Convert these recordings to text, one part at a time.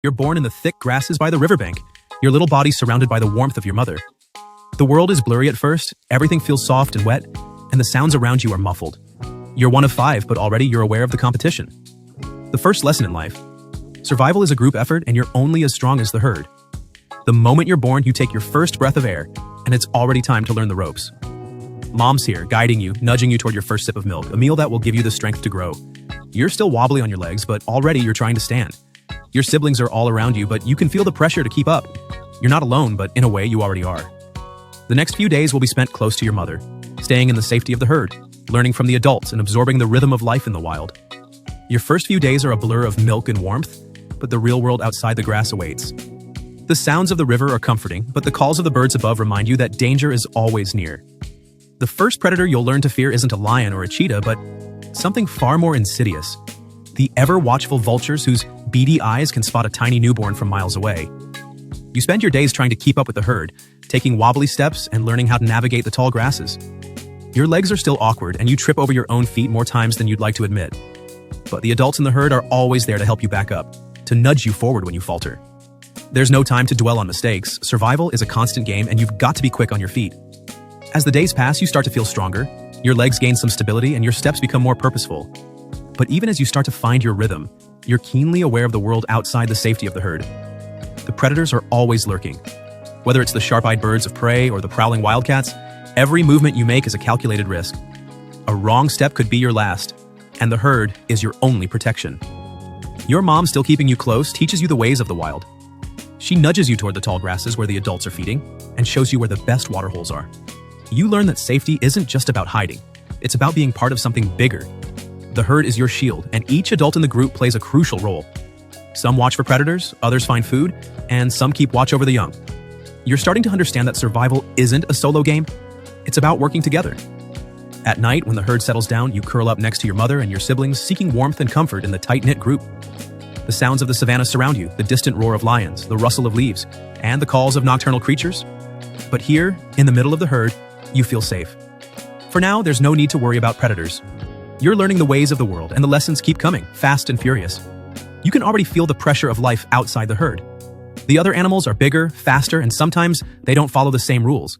You're born in the thick grasses by the riverbank, your little body surrounded by the warmth of your mother. The world is blurry at first, everything feels soft and wet, and the sounds around you are muffled. You're one of 5, but already you're aware of the competition. The first lesson in life: survival is a group effort and you're only as strong as the herd. The moment you're born, you take your first breath of air, and it's already time to learn the ropes. Mom's here, guiding you, nudging you toward your first sip of milk, a meal that will give you the strength to grow. You're still wobbly on your legs, but already you're trying to stand. Your siblings are all around you, but you can feel the pressure to keep up. You're not alone, but in a way you already are. The next few days will be spent close to your mother, staying in the safety of the herd, learning from the adults and absorbing the rhythm of life in the wild. Your first few days are a blur of milk and warmth, but the real world outside the grass awaits. The sounds of the river are comforting, but the calls of the birds above remind you that danger is always near. The first predator you'll learn to fear isn't a lion or a cheetah, but something far more insidious: the ever-watchful vultures whose beady eyes can spot a tiny newborn from miles away. You spend your days trying to keep up with the herd, taking wobbly steps and learning how to navigate the tall grasses. Your legs are still awkward, and you trip over your own feet more times than you'd like to admit. But the adults in the herd are always there to help you back up, to nudge you forward when you falter. There's no time to dwell on mistakes. Survival is a constant game, and you've got to be quick on your feet. As the days pass, you start to feel stronger, your legs gain some stability, and your steps become more purposeful. But even as you start to find your rhythm, you're keenly aware of the world outside the safety of the herd. The predators are always lurking. Whether it's the sharp-eyed birds of prey or the prowling wildcats, every movement you make is a calculated risk. A wrong step could be your last, and the herd is your only protection. Your mom, still keeping you close, teaches you the ways of the wild. She nudges you toward the tall grasses where the adults are feeding and shows you where the best water holes are. You learn that safety isn't just about hiding. It's about being part of something bigger. The herd is your shield, and each adult in the group plays a crucial role. Some watch for predators, others find food, and some keep watch over the young. You're starting to understand that survival isn't a solo game. It's about working together. At night, when the herd settles down, you curl up next to your mother and your siblings, seeking warmth and comfort in the tight-knit group. The sounds of the savannah surround you, the distant roar of lions, the rustle of leaves, and the calls of nocturnal creatures. But here, in the middle of the herd, you feel safe. For now, there's no need to worry about predators. You're learning the ways of the world, and the lessons keep coming, fast and furious. You can already feel the pressure of life outside the herd. The other animals are bigger, faster, and sometimes they don't follow the same rules.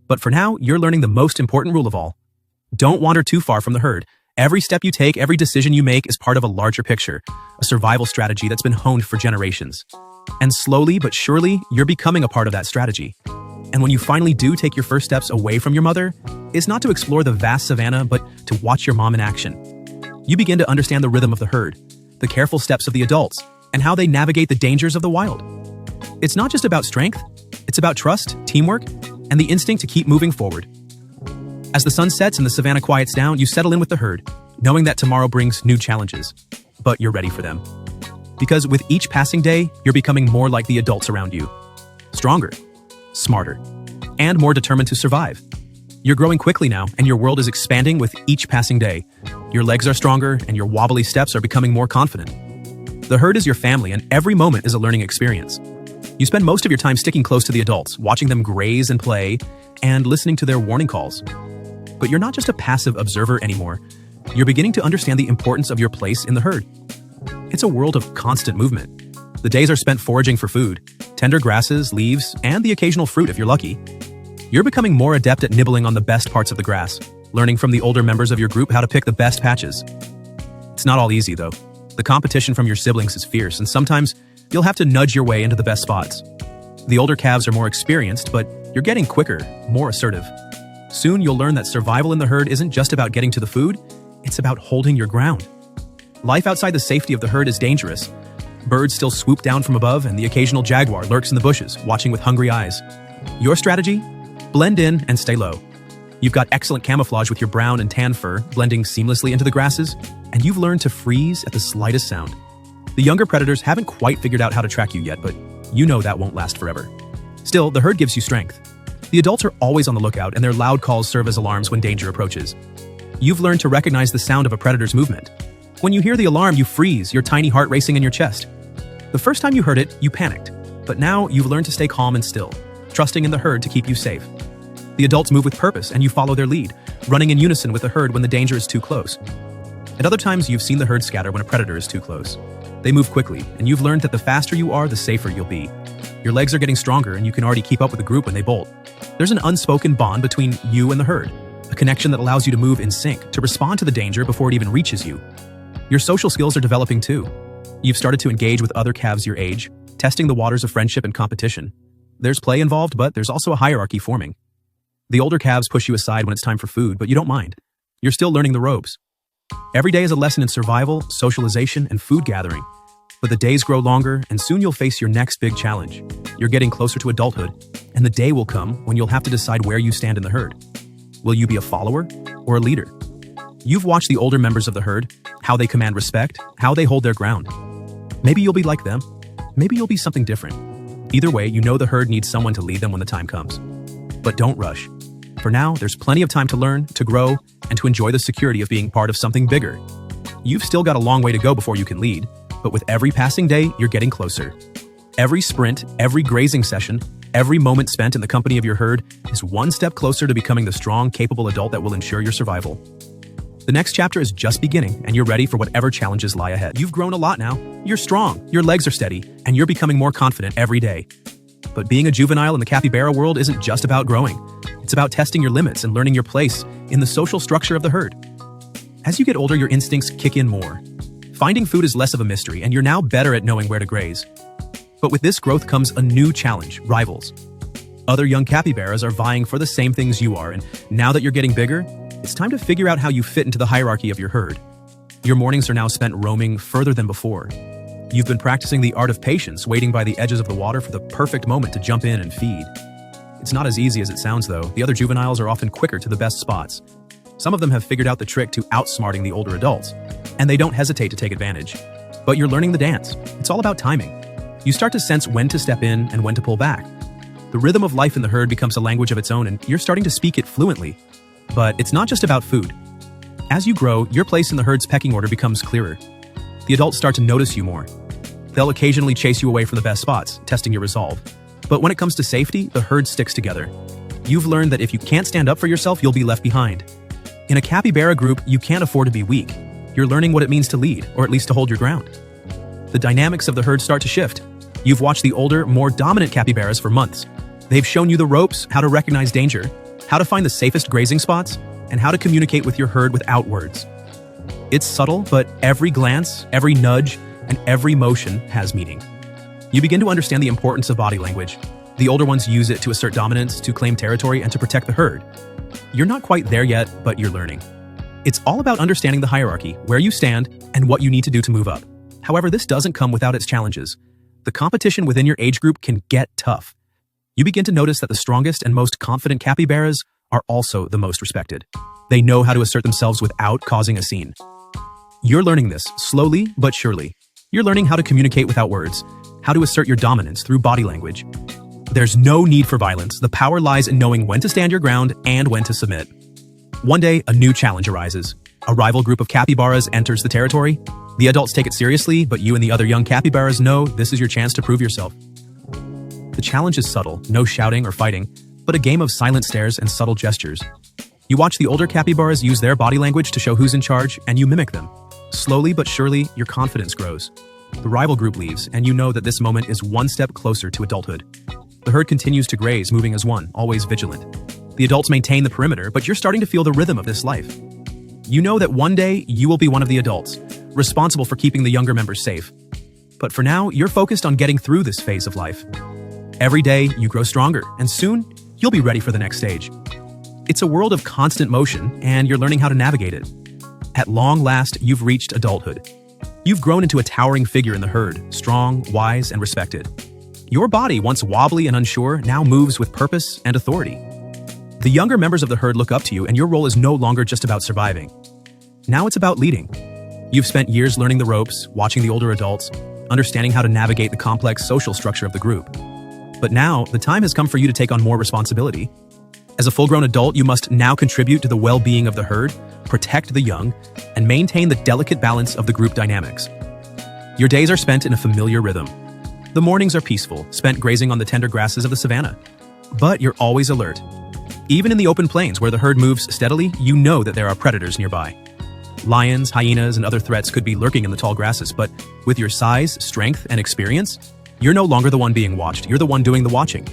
But for now, you're learning the most important rule of all. Don't wander too far from the herd. Every step you take, every decision you make is part of a larger picture, a survival strategy that's been honed for generations. And slowly but surely, you're becoming a part of that strategy. And when you finally do take your first steps away from your mother, it's not to explore the vast savannah, but to watch your mom in action. You begin to understand the rhythm of the herd, the careful steps of the adults, and how they navigate the dangers of the wild. It's not just about strength, it's about trust, teamwork, and the instinct to keep moving forward. As the sun sets and the savannah quiets down, you settle in with the herd, knowing that tomorrow brings new challenges. But you're ready for them. Because with each passing day, you're becoming more like the adults around you. Stronger, smarter, and more determined to survive. You're growing quickly now, and your world is expanding with each passing day. Your legs are stronger, and your wobbly steps are becoming more confident. The herd is your family, and every moment is a learning experience. You spend most of your time sticking close to the adults, watching them graze and play, and listening to their warning calls. But you're not just a passive observer anymore. You're beginning to understand the importance of your place in the herd. It's a world of constant movement. The days are spent foraging for food, tender grasses, leaves, and the occasional fruit if you're lucky. You're becoming more adept at nibbling on the best parts of the grass, learning from the older members of your group how to pick the best patches. It's not all easy, though. The competition from your siblings is fierce, and sometimes you'll have to nudge your way into the best spots. The older calves are more experienced, but you're getting quicker, more assertive. Soon you'll learn that survival in the herd isn't just about getting to the food, it's about holding your ground. Life outside the safety of the herd is dangerous. Birds still swoop down from above, and the occasional jaguar lurks in the bushes, watching with hungry eyes. Your strategy? Blend in and stay low. You've got excellent camouflage with your brown and tan fur, blending seamlessly into the grasses, and you've learned to freeze at the slightest sound. The younger predators haven't quite figured out how to track you yet, but you know that won't last forever. Still, the herd gives you strength. The adults are always on the lookout, and their loud calls serve as alarms when danger approaches. You've learned to recognize the sound of a predator's movement. When you hear the alarm, you freeze, your tiny heart racing in your chest. The first time you heard it, you panicked, but now you've learned to stay calm and still, trusting in the herd to keep you safe. The adults move with purpose, and you follow their lead, running in unison with the herd when the danger is too close. At other times, you've seen the herd scatter when a predator is too close. They move quickly, and you've learned that the faster you are, the safer you'll be. Your legs are getting stronger, and you can already keep up with the group when they bolt. There's an unspoken bond between you and the herd, a connection that allows you to move in sync, to respond to the danger before it even reaches you. Your social skills are developing too. You've started to engage with other calves your age, testing the waters of friendship and competition. There's play involved, but there's also a hierarchy forming. The older calves push you aside when it's time for food, but you don't mind. You're still learning the ropes. Every day is a lesson in survival, socialization, and food gathering. But the days grow longer, and soon you'll face your next big challenge. You're getting closer to adulthood, and the day will come when you'll have to decide where you stand in the herd. Will you be a follower or a leader? You've watched the older members of the herd, how they command respect, how they hold their ground. Maybe you'll be like them. Maybe you'll be something different. Either way, you know the herd needs someone to lead them when the time comes. But don't rush. For now, there's plenty of time to learn, to grow, and to enjoy the security of being part of something bigger. You've still got a long way to go before you can lead, but with every passing day, you're getting closer. Every sprint, every grazing session, every moment spent in the company of your herd is one step closer to becoming the strong, capable adult that will ensure your survival. The next chapter is just beginning, and you're ready for whatever challenges lie ahead. You've grown a lot now. You're strong, your legs are steady, and you're becoming more confident every day. But being a juvenile in the capybara world isn't just about growing. It's about testing your limits and learning your place in the social structure of the herd. As you get older, your instincts kick in more. Finding food is less of a mystery, and you're now better at knowing where to graze. But with this growth comes a new challenge: rivals. Other young capybaras are vying for the same things you are, and now that you're getting bigger, it's time to figure out how you fit into the hierarchy of your herd. Your mornings are now spent roaming further than before. You've been practicing the art of patience, waiting by the edges of the water for the perfect moment to jump in and feed. It's not as easy as it sounds, though. The other juveniles are often quicker to the best spots. Some of them have figured out the trick to outsmarting the older adults, and they don't hesitate to take advantage. But you're learning the dance. It's all about timing. You start to sense when to step in and when to pull back. The rhythm of life in the herd becomes a language of its own, and you're starting to speak it fluently. But it's not just about food. As you grow, your place in the herd's pecking order becomes clearer. The adults start to notice you more. They'll occasionally chase you away from the best spots, testing your resolve. But when it comes to safety, the herd sticks together. You've learned that if you can't stand up for yourself, you'll be left behind. In a capybara group, you can't afford to be weak. You're learning what it means to lead, or at least to hold your ground. The dynamics of the herd start to shift. You've watched the older, more dominant capybaras for months. They've shown you the ropes, how to recognize danger, how to find the safest grazing spots, and how to communicate with your herd without words. It's subtle, but every glance, every nudge, and every motion has meaning. You begin to understand the importance of body language. The older ones use it to assert dominance, to claim territory, and to protect the herd. You're not quite there yet, but you're learning. It's all about understanding the hierarchy, where you stand, and what you need to do to move up. However, this doesn't come without its challenges. The competition within your age group can get tough. You begin to notice that the strongest and most confident capybaras are also the most respected. They know how to assert themselves without causing a scene. You're learning this slowly but surely. You're learning how to communicate without words, how to assert your dominance through body language. There's no need for violence. The power lies in knowing when to stand your ground and when to submit. One day, a new challenge arises. A rival group of capybaras enters the territory. The adults take it seriously, but you and the other young capybaras know this is your chance to prove yourself. The challenge is subtle, no shouting or fighting, but a game of silent stares and subtle gestures. You watch the older capybaras use their body language to show who's in charge, and you mimic them. Slowly but surely, your confidence grows. The rival group leaves, and you know that this moment is one step closer to adulthood. The herd continues to graze, moving as one, always vigilant. The adults maintain the perimeter, but you're starting to feel the rhythm of this life. You know that one day, you will be one of the adults, responsible for keeping the younger members safe. But for now, you're focused on getting through this phase of life. Every day, you grow stronger, and soon, you'll be ready for the next stage. It's a world of constant motion, and you're learning how to navigate it. At long last, you've reached adulthood. You've grown into a towering figure in the herd, strong, wise, and respected. Your body, once wobbly and unsure, now moves with purpose and authority. The younger members of the herd look up to you, and your role is no longer just about surviving. Now it's about leading. You've spent years learning the ropes, watching the older adults, understanding how to navigate the complex social structure of the group. But now, the time has come for you to take on more responsibility. As a full-grown adult, you must now contribute to the well-being of the herd, protect the young, and maintain the delicate balance of the group dynamics. Your days are spent in a familiar rhythm. The mornings are peaceful, spent grazing on the tender grasses of the savanna. But you're always alert. Even in the open plains where the herd moves steadily, you know that there are predators nearby. Lions, hyenas, and other threats could be lurking in the tall grasses, but with your size, strength, and experience, you're no longer the one being watched, you're the one doing the watching.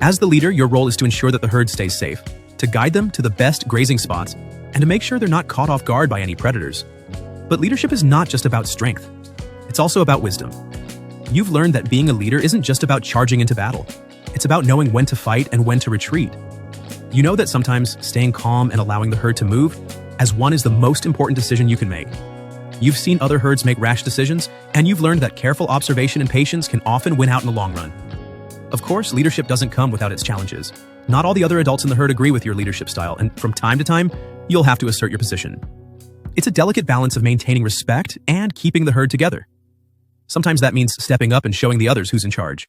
As the leader, your role is to ensure that the herd stays safe, to guide them to the best grazing spots, and to make sure they're not caught off guard by any predators. But leadership is not just about strength. It's also about wisdom. You've learned that being a leader isn't just about charging into battle. It's about knowing when to fight and when to retreat. You know that sometimes staying calm and allowing the herd to move as one is the most important decision you can make. You've seen other herds make rash decisions, and you've learned that careful observation and patience can often win out in the long run. Of course, leadership doesn't come without its challenges. Not all the other adults in the herd agree with your leadership style, and from time to time, you'll have to assert your position. It's a delicate balance of maintaining respect and keeping the herd together. Sometimes that means stepping up and showing the others who's in charge.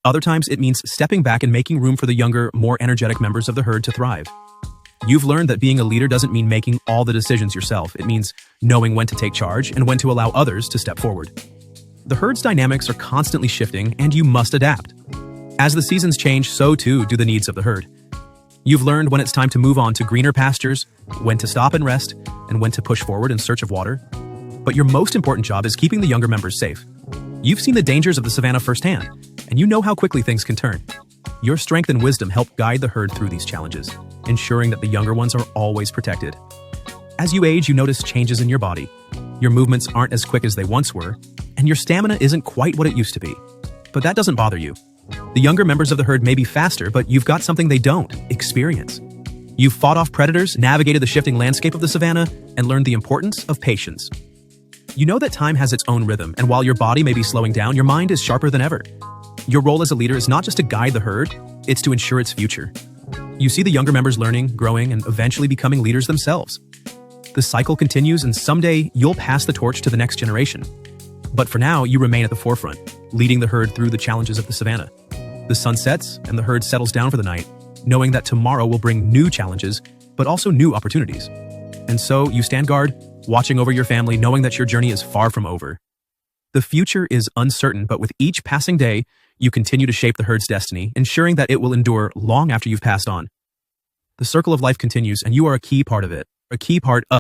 Other times it means stepping back and making room for the younger, more energetic members of the herd to thrive. You've learned that being a leader doesn't mean making all the decisions yourself. It means knowing when to take charge and when to allow others to step forward. The herd's dynamics are constantly shifting, and you must adapt. As the seasons change, so too do the needs of the herd. You've learned when it's time to move on to greener pastures, when to stop and rest, and when to push forward in search of water. But your most important job is keeping the younger members safe. You've seen the dangers of the savannah firsthand, and you know how quickly things can turn. Your strength and wisdom help guide the herd through these challenges, ensuring that the younger ones are always protected. As you age, you notice changes in your body. Your movements aren't as quick as they once were, and your stamina isn't quite what it used to be. But that doesn't bother you. The younger members of the herd may be faster, but you've got something they don't: experience. You've fought off predators, navigated the shifting landscape of the savannah, and learned the importance of patience. You know that time has its own rhythm, and while your body may be slowing down, your mind is sharper than ever. Your role as a leader is not just to guide the herd, it's to ensure its future. You see the younger members learning, growing, and eventually becoming leaders themselves. The cycle continues, and someday you'll pass the torch to the next generation. But for now, you remain at the forefront, leading the herd through the challenges of the savannah. The sun sets, and the herd settles down for the night, knowing that tomorrow will bring new challenges, but also new opportunities. And so you stand guard, watching over your family, knowing that your journey is far from over. The future is uncertain, but with each passing day, you continue to shape the herd's destiny, ensuring that it will endure long after you've passed on. The circle of life continues, and you are a key part of it, a key part of